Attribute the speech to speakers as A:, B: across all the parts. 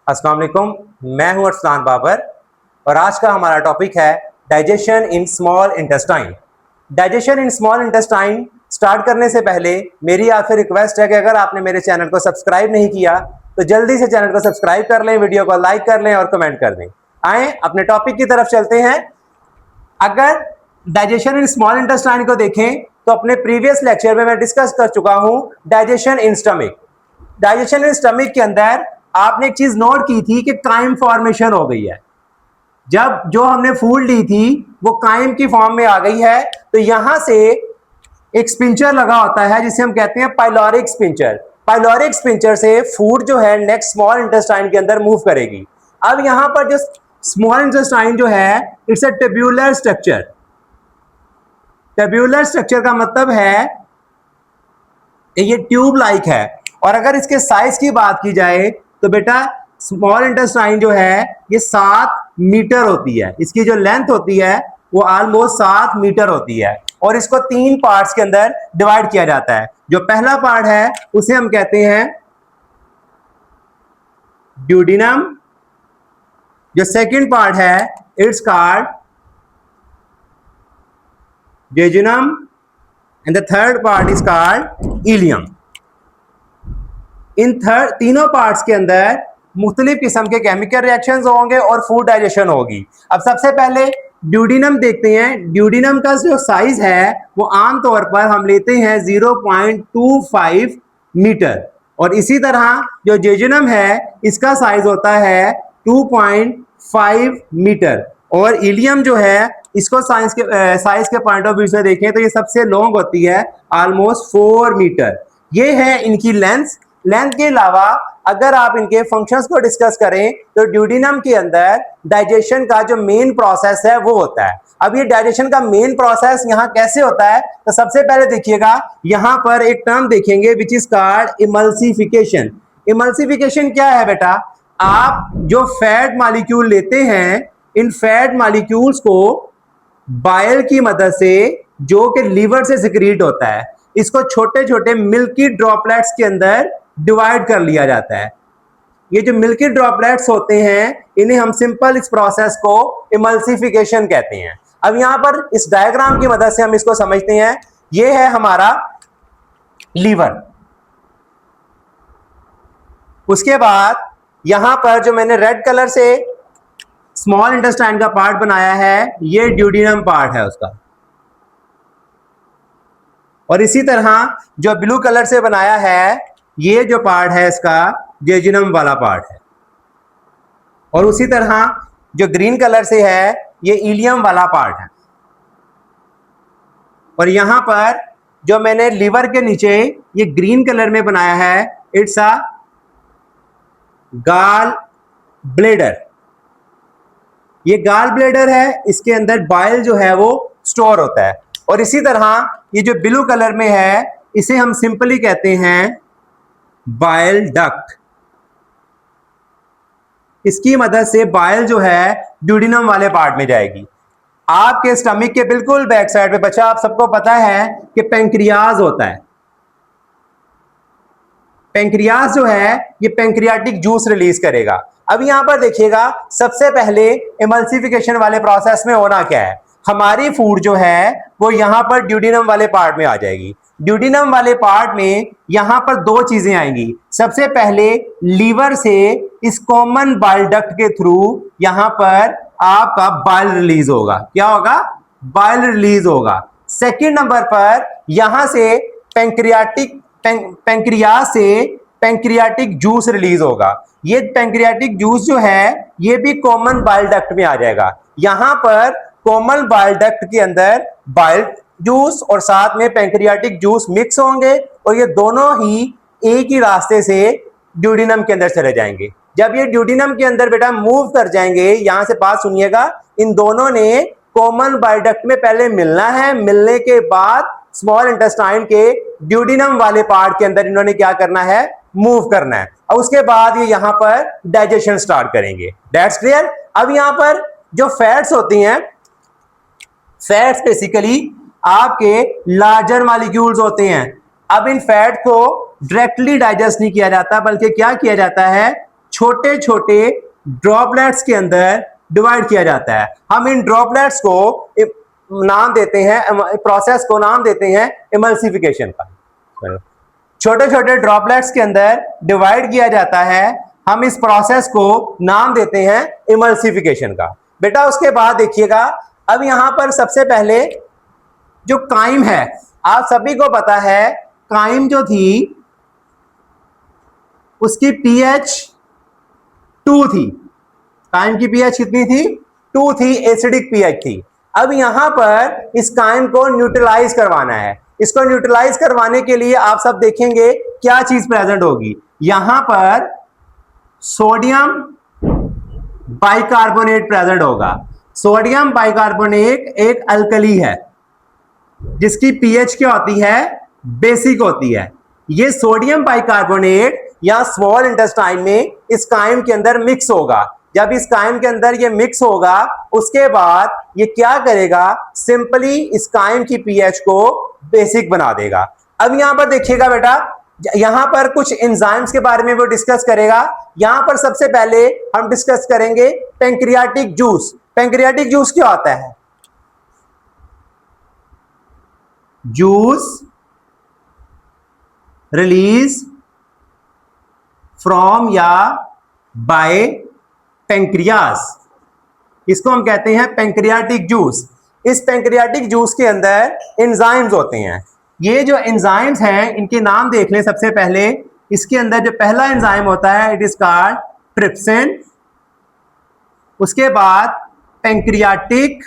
A: अस्सलाम वालेकुम, मैं हूं अरसलान बाबर और आज का हमारा टॉपिक है digestion in small intestine. Digestion in small intestine start करने से पहले मेरी आपसे रिक्वेस्ट है कि अगर आपने मेरे चैनल को सब्सक्राइब नहीं किया तो जल्दी से चैनल को सब्सक्राइब कर लें, वीडियो को लाइक कर लें और कमेंट कर दें। आए अपने टॉपिक की तरफ चलते हैं। अगर डाइजेशन इन स्मॉल इंटेस्टाइन को देखें तो अपने प्रीवियस लेक्चर में मैं डिस्कस कर चुका हूं digestion in stomach. Digestion in stomach के अंदर आपने एक चीज नोट की थी कि काइम फॉर्मेशन हो गई है। जब जो हमने फूड ली थी वो काइम की फॉर्म में आ गई है, तो यहां से एक स्पिंचर लगा होता है जिसे हम कहते हैं पाइलोरिक स्पिंचर। पाइलोरिक स्पिंचर से फूड जो है नेक्स्ट स्मॉल इंटेस्टाइन के अंदर मूव करेगी। अब यहां पर जो स्मॉल इंटेस्टाइन जो है it's a tabular structure. Tabular structure का मतलब है ये ट्यूब लाइक है। और अगर इसके साइज की बात की जाए तो बेटा स्मॉल इंटेस्टाइन जो है ये 7 मीटर होती है। इसकी जो लेंथ होती है वो ऑलमोस्ट 7 मीटर होती है और इसको 3 पार्ट्स के अंदर डिवाइड किया जाता है। जो पहला पार्ट है उसे हम कहते हैं ड्यूडिनम। जो सेकंड पार्ट है it's called jejunum and the third part is called ileum. इन तीनों पार्ट्स के अंदर मुख्तलिफ किस्म के केमिकल रिएक्शंस होंगे और फूड डाइजेशन होगी। अब सबसे पहले ड्यूडिनम देखते हैं। ड्यूडिनम का जो साइज है वो आमतौर पर हम लेते हैं 0.25 मीटर और इसी तरह जो जेजुनम है इसका साइज होता है 2.5 मीटर और इलियम जो है इसको साइज के पॉइंट ऑफ व्यू से देखें तो ये सबसे लॉन्ग होती है ऑलमोस्ट 4 मीटर। ये है इनकी लेंथ के अलावा अगर आप इनके फंक्शंस को डिस्कस करें तो ड्यूडिनम के अंदर डाइजेशन का जो मेन प्रोसेस है वो होता है। अब ये डाइजेशन का मेन प्रोसेस यहाँ कैसे होता है तो सबसे पहले देखिएगा यहाँ पर एक टर्म देखेंगे which is called emulsification. Emulsification क्या है बेटा? आप जो फैट मॉलिक्यूल लेते हैं इन फैट मॉलिक्यूल्स को बाइल की मदद से जो कि लीवर से सिक्रीट होता है इसको छोटे छोटे मिल्की ड्रॉपलेट्स के अंदर डिवाइड कर लिया जाता है। ये जो मिल्की ड्रॉपलेट्स होते हैं इन्हें हम सिंपल इस प्रोसेस को इमल्सिफिकेशन कहते हैं। अब यहां पर इस डायग्राम की मदद से हम इसको समझते हैं। ये है हमारा लीवर। उसके बाद यहां पर जो मैंने रेड कलर से स्मॉल इंटेस्टाइन का पार्ट बनाया है ये ड्यूडिनम पार्ट है उसका और इसी तरह जो ब्लू कलर से बनाया है ये जो पार्ट है इसका जेजुनम वाला पार्ट है और उसी तरह जो ग्रीन कलर से है ये इलियम वाला पार्ट है। और यहां पर जो मैंने लीवर के नीचे ये ग्रीन कलर में बनाया है इट्स अ गॉल ब्लैडर। ये गॉल ब्लैडर है, इसके अंदर बाइल जो है वो स्टोर होता है। और इसी तरह ये जो ब्लू कलर में है इसे हम सिंपली कहते हैं बाइल डक्ट। इसकी मदद से बाइल जो है ड्यूडिनम वाले पार्ट में जाएगी। आपके स्टमक के बिल्कुल बैक साइड पे बच्चा आप सबको पता है कि पेंक्रियाज होता है। पेंक्रियाज जो है ये पेंक्रियाटिक जूस रिलीज करेगा। अब यहां पर देखिएगा सबसे पहले इमल्सिफिकेशन वाले प्रोसेस में होना क्या है, हमारी फूड जो है वो यहां पर ड्यूडिनम वाले पार्ट में आ जाएगी। ड्यूडिनम वाले पार्ट में यहां पर 2 चीजें आएंगी। सबसे पहले लीवर से इस कॉमन बाइल डक्ट के थ्रू यहां पर आपका बाइल रिलीज होगा। क्या होगा? बाइल रिलीज होगा। सेकंड नंबर पर यहां से पेंक्रियाज से पेंक्रियाटिक जूस रिलीज होगा। ये पेंक्रियाटिक जूस जो है ये भी कॉमन बाइल डक्ट में आ जाएगा। यहां पर कॉमन बाइल डक्ट के अंदर बाइल जूस और साथ में पेंक्रियाटिक जूस मिक्स होंगे और ये दोनों ही एक ही रास्ते से ड्यूडिनम के अंदर चले जाएंगे। जब ये ड्यूडिनम के अंदर बेटा मूव कर जाएंगे, यहां से बात सुनिएगा, इन दोनों ने कॉमन बाइल डक्ट में पहले मिलना है। मिलने के बाद स्मॉल इंटेस्टाइन के ड्यूडिनम वाले पार्ट के अंदर इन्होंने क्या करना है? मूव करना है और उसके बाद ये यहां पर डाइजेशन स्टार्ट करेंगे। That's clear. अब यहां पर जो फैट्स होती हैं, फैट्स बेसिकली आपके लार्जर मॉलिक्यूल्स होते हैं। अब इन फैट को डायरेक्टली डाइजेस्ट नहीं किया जाता बल्कि क्या किया जाता है, छोटे छोटे ड्रॉपलेट्स के अंदर डिवाइड किया जाता है। हम इन ड्रॉपलेट्स को नाम देते हैं, प्रोसेस को नाम देते हैं इमल्सिफिकेशन का। छोटे छोटे ड्रॉपलेट्स के अंदर डिवाइड किया जाता है, हम इस प्रोसेस को नाम देते हैं इमल्सिफिकेशन का। बेटा उसके बाद देखिएगा, अब यहां पर सबसे पहले जो काइम है, आप सभी को पता है काइम जो थी उसकी pH 2 थी। काइम की pH कितनी थी? 2 थी, एसिडिक pH थी। अब यहां पर इस काइम को न्यूट्रलाइज करवाना है। इसको न्यूट्रलाइज करवाने के लिए आप सब देखेंगे क्या चीज प्रेजेंट होगी। यहां पर सोडियम बाइकार्बोनेट प्रेजेंट होगा। सोडियम बाइकार्बोनेट एक अल्कली है जिसकी pH क्या होती है? बेसिक होती है। ये सोडियम बाइकार्बोनेट या स्मॉल इंटेस्टाइन में इस काइम के अंदर मिक्स होगा। जब इस काइम के अंदर ये मिक्स होगा, उसके बाद ये क्या करेगा? सिंपली इस काइम की pH को बेसिक बना देगा। अब यहां पर देखिएगा बेटा, यहां पर कुछ एंजाइम्स के बारे में वो डिस्कस करेगा। यहां पर सबसे पहले हम डिस्कस करेंगे पैंक्रियाटिक जूस। पैंक्रियाटिक जूस क्या होता है? जूस रिलीज फ्रॉम या बाय पैंक्रियास, इसको हम कहते हैं पैंक्रियाटिक जूस। इस पैंक्रियाटिक जूस के अंदर एंजाइम्स होते हैं। ये जो एंजाइम्स हैं इनके नाम देख लें। सबसे पहले इसके अंदर जो पहला एंजाइम होता है इट इज कॉल्ड ट्रिप्सिन। उसके बाद pancreatic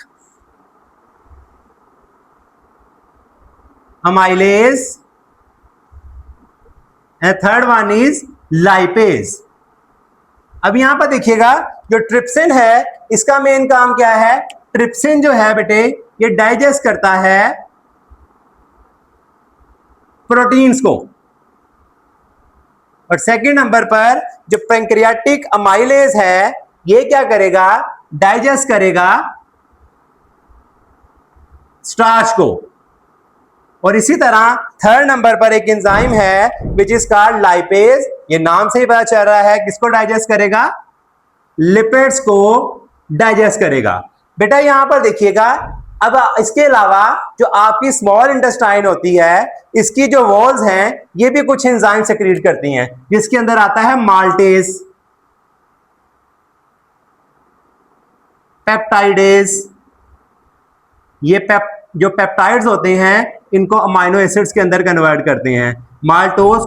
A: amylase and third one is lipase. अब यहां पर देखिएगा जो ट्रिप्सिन है इसका मेन काम क्या है? ट्रिप्सिन जो है बेटे ये डाइजेस्ट करता है प्रोटीन्स को। और सेकंड नंबर पर जो पैंक्रियाटिक अमाइलेज है ये क्या करेगा? डाइजेस्ट करेगा स्टार्च को। और इसी तरह थर्ड नंबर पर एक एंजाइम है विच इज कॉल्ड लाइपेज। ये नाम से ही पता चल रहा है किसको डाइजेस्ट करेगा? लिपिड्स को डाइजेस्ट करेगा। बेटा यहां पर देखिएगा, अब इसके अलावा जो आपकी स्मॉल इंटेस्टाइन होती है इसकी जो वॉल्स हैं ये भी कुछ एंजाइम सेक्रेट करती हैं, जिसके अंदर आता है माल्टेज, पेप्टाइडेज। ये जो पेप्टाइड्स होते हैं इनको अमाइनो एसिड्स के अंदर कन्वर्ट करते हैं। माल्टोज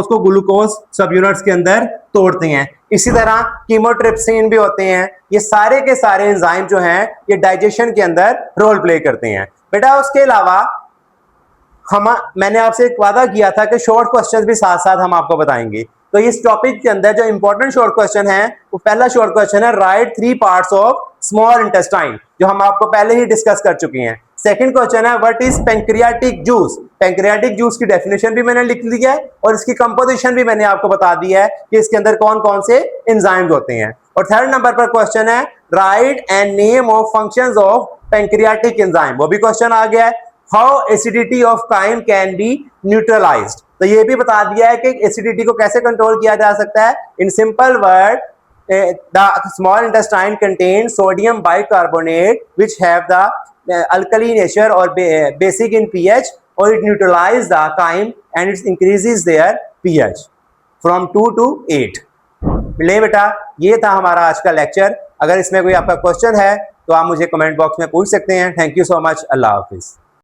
A: को ग्लूकोज सब यूनिट्स के अंदर तोड़ते हैं। इसी तरह कीमोट्रिप्सिन भी होते हैं। ये सारे के सारे एंजाइम जो हैं ये डाइजेशन के अंदर रोल प्ले करते हैं। बेटा उसके अलावा मैंने आपसे एक वादा किया था कि शॉर्ट क्वेश्चन भी साथ साथ हम आपको बताएंगे। तो इस टॉपिक के अंदर जो इंपॉर्टेंट शॉर्ट क्वेश्चन है वो पहला शॉर्ट क्वेश्चन है right 3 parts of small intestine, जो हम आपको पहले ही डिस्कस कर चुके हैं। सेकंड क्वेश्चन है what is pancreatic juice. Pancreatic juice की डेफिनेशन भी मैंने लिख दी है और इसकी कंपोजिशन भी मैंने आपको बता दी है कि इसके अंदर कौन कौन से एंजाइम्स होते हैं। और थर्ड नंबर पर क्वेश्चन है write and name of functions of pancreatic enzyme. वो भी क्वेश्चन आ गया है। How acidity of chyme can be neutralised. तो ये भी बता दिया है कि एसिडिटी को कैसे कंट्रोल किया जा सकता है। In simple word the small intestine contains sodium bicarbonate which have the alkali nature or basic in pH, or it neutralizes the chyme and it increases their pH from 2 to 8। ले बेटा ये था हमारा आज का लेक्चर। अगर इसमें कोई आपका क्वेश्चन है तो आप मुझे कमेंट बॉक्स में पूछ सकते हैं। Thank you so much. Allah Hafiz.